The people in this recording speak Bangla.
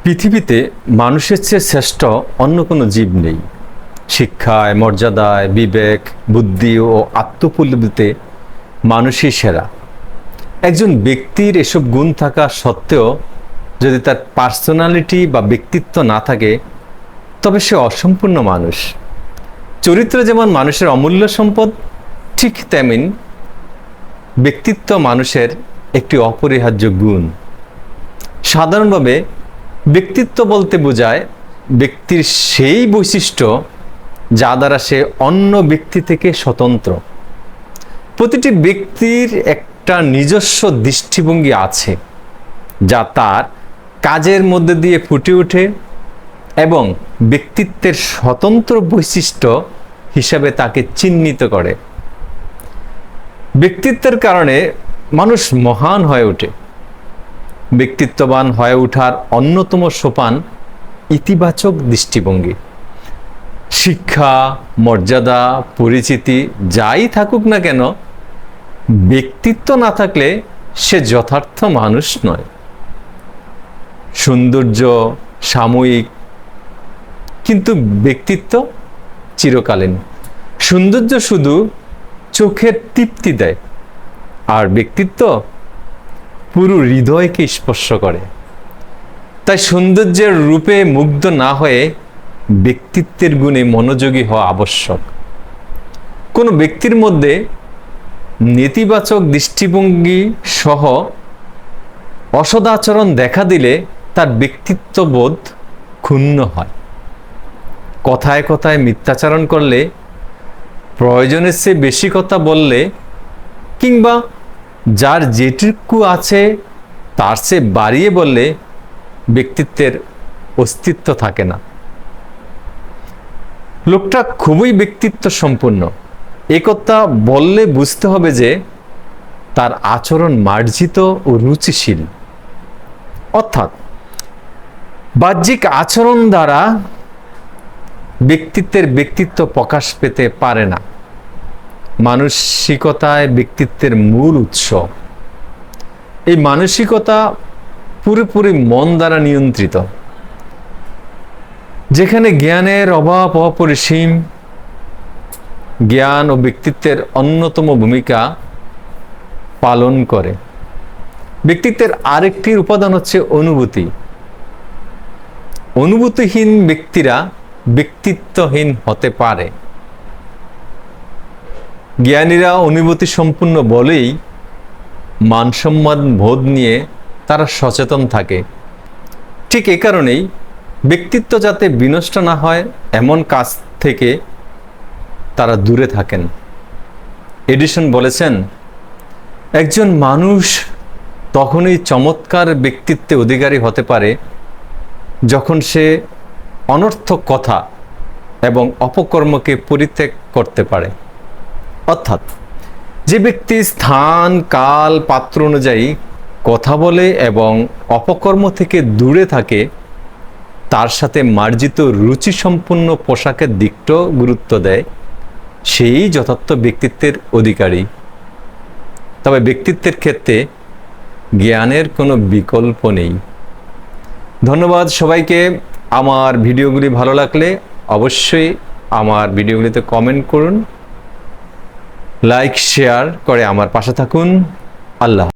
পৃথিবীতে মানুষের চেয়ে শ্রেষ্ঠ অন্য কোনো জীব নেই। শিক্ষায়, মর্যাদায়, বিবেক, বুদ্ধি ও আত্মোপলব্ধিতে মানুষই সেরা। একজন ব্যক্তির এসব গুণ থাকা সত্ত্বেও যদি তার পার্সোনালিটি বা ব্যক্তিত্ব না থাকে, তবে সে অসম্পূর্ণ মানুষ। চরিত্র যেমন মানুষের অমূল্য সম্পদ, ঠিক তেমন ব্যক্তিত্ব মানুষের একটি অপরিহার্য গুণ। সাধারণভাবে ব্যক্তিত্ব বলতে বোঝায় ব্যক্তির সেই বৈশিষ্ট্য যা দ্বারা সে অন্য ব্যক্তি থেকে স্বতন্ত্র। প্রতিটি ব্যক্তির একটা নিজস্ব দৃষ্টিভঙ্গি আছে, যা তার কাজের মধ্যে দিয়ে ফুটে ওঠে এবং ব্যক্তিত্বের স্বতন্ত্র বৈশিষ্ট্য হিসাবে তাকে চিহ্নিত করে। ব্যক্তিত্বের কারণে মানুষ মহান হয়ে ওঠে। ব্যক্তিত্ববান হয়ে ওঠার অন্যতম সোপান ইতিবাচক দৃষ্টিভঙ্গি। শিক্ষা, মর্যাদা, পরিচিতি যাই থাকুক না কেন, ব্যক্তিত্ব না থাকলে সে যথার্থ মানুষ নয়। সৌন্দর্য সাময়িক, কিন্তু ব্যক্তিত্ব চিরকালীন। সৌন্দর্য শুধু চোখের তৃপ্তি দেয়, আর ব্যক্তিত্ব পুরো হৃদয়কে স্পর্শ করে। তাই সৌন্দর্যের রূপে মুগ্ধ না হয়ে ব্যক্তিত্বের গুণে মনোযোগী হওয়া আবশ্যক। কোনো ব্যক্তির মধ্যে নেতিবাচক দৃষ্টিভঙ্গি সহ অসদাচরণ দেখা দিলে তার ব্যক্তিত্ববোধ ক্ষুণ্ণ হয়। কথায় কথায় মিথ্যাচারণ করলে, প্রয়োজনের চেয়ে বেশি কথা বললে, কিংবা যার যেটুকু আছে তার চেয়ে বাড়িয়ে বললে ব্যক্তিত্বের অস্তিত্ব থাকে না। লোকটা খুবই ব্যক্তিত্ব সম্পন্ন, এ কথা বললে বুঝতে হবে যে তার আচরণ মার্জিত ও রুচিশীল। অর্থাৎ বাহ্যিক আচরণ দ্বারা ব্যক্তিত্বের ব্যক্তিত্ব প্রকাশ পেতে পারে না। মানসিকতায় ব্যক্তিত্বের মূল উৎস। এই মানসিকতা পুরোপুরি মন দ্বারা নিয়ন্ত্রিত। যেখানে জ্ঞানের অভাব অপরিসীম, জ্ঞান ও ব্যক্তিত্বের অন্যতম ভূমিকা পালন করে। ব্যক্তিত্বের আরেকটি উপাদান হচ্ছে অনুভূতি। অনুভূতিহীন ব্যক্তিরা ব্যক্তিত্বহীন হতে পারে। জ্ঞানীরা অনুভূতি সম্পূর্ণ বলেই মানসম্মান বোধ নিয়ে তারা সচেতন থাকে। ঠিক এ কারণেই ব্যক্তিত্ব যাতে বিনষ্ট না হয় এমন কাজ থেকে তারা দূরে থাকেন। এডিসন বলেছেন, একজন মানুষ তখনই চমৎকার ব্যক্তিত্বে অধিকারী হতে পারে যখন সে অনর্থক কথা এবং অপকর্মকে পরিত্যাগ করতে পারে। অর্থাৎ যে ব্যক্তি স্থান, কাল, পাত্র অনুযায়ী কথা বলে এবং অপকর্ম থেকে দূরে থাকে, তার সাথে মার্জিত রুচিসম্পন্ন পোশাকের দিকটাও গুরুত্ব দেয়, সেই যথার্থ ব্যক্তিত্বের অধিকারী। তবে ব্যক্তিত্বের ক্ষেত্রে জ্ঞানের কোনো বিকল্প নেই। ধন্যবাদ সবাইকে। আমার ভিডিওগুলি ভালো লাগলে অবশ্যই আমার ভিডিওগুলিতে কমেন্ট করুন, লাইক শেয়ার করে আমার পাশে থাকুন। আল্লাহ।